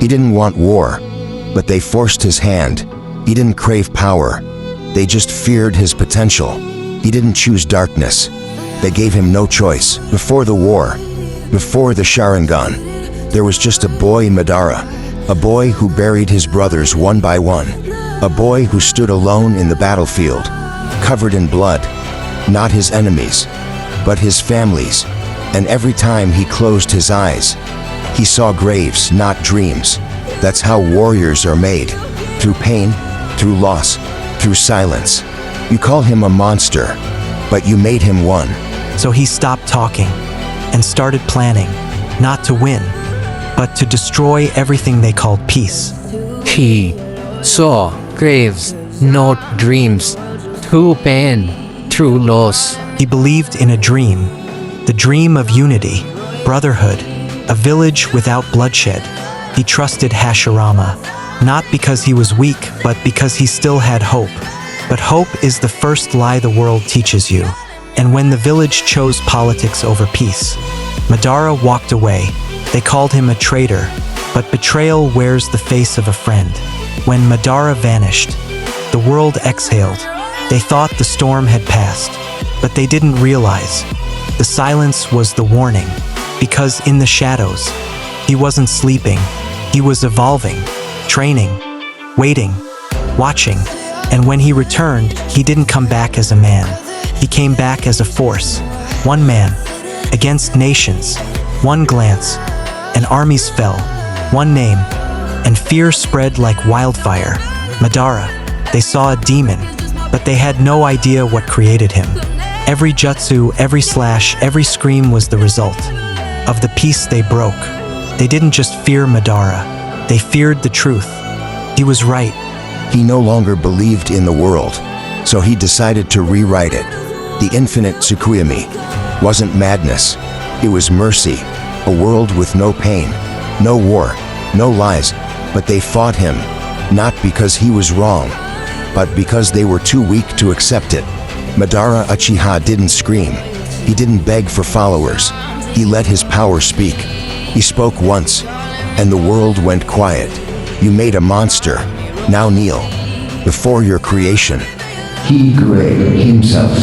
He didn't want war, but they forced his hand. He didn't crave power. They just feared his potential. He didn't choose darkness. They gave him no choice. Before the war, before the Sharingan, there was just a boy Madara, a boy who buried his brothers one by one, a boy who stood alone in the battlefield, covered in blood, not his enemies, but his families. And every time he closed his eyes, he saw graves, not dreams. That's how warriors are made, through pain, through loss, through silence. You call him a monster, but you made him one. So he stopped talking and started planning, not to win, but to destroy everything they called peace. He saw graves, not dreams, through pain, through loss. He believed in a dream, the dream of unity, brotherhood, a village without bloodshed. He trusted Hashirama, not because he was weak, but because he still had hope. But hope is the first lie the world teaches you. And when the village chose politics over peace, Madara walked away. They called him a traitor, but betrayal wears the face of a friend. When Madara vanished, the world exhaled. They thought the storm had passed, but they didn't realize the silence was the warning, because in the shadows, he wasn't sleeping. He was evolving, training, waiting, watching. And when he returned, he didn't come back as a man. He came back as a force. One man, against nations. One glance, and armies fell. One name, and fear spread like wildfire. Madara. They saw a demon, but they had no idea what created him. Every jutsu, every slash, every scream was the result of the peace they broke. They didn't just fear Madara, they feared the truth. He was right. He no longer believed in the world, so he decided to rewrite it. The infinite Tsukuyomi wasn't madness, it was mercy, a world with no pain, no war, no lies, but they fought him, not because he was wrong, but because they were too weak to accept it. Madara Uchiha didn't scream, he didn't beg for followers, he let his power speak. He spoke once, and the world went quiet. You made a monster, now kneel before your creation. He created himself.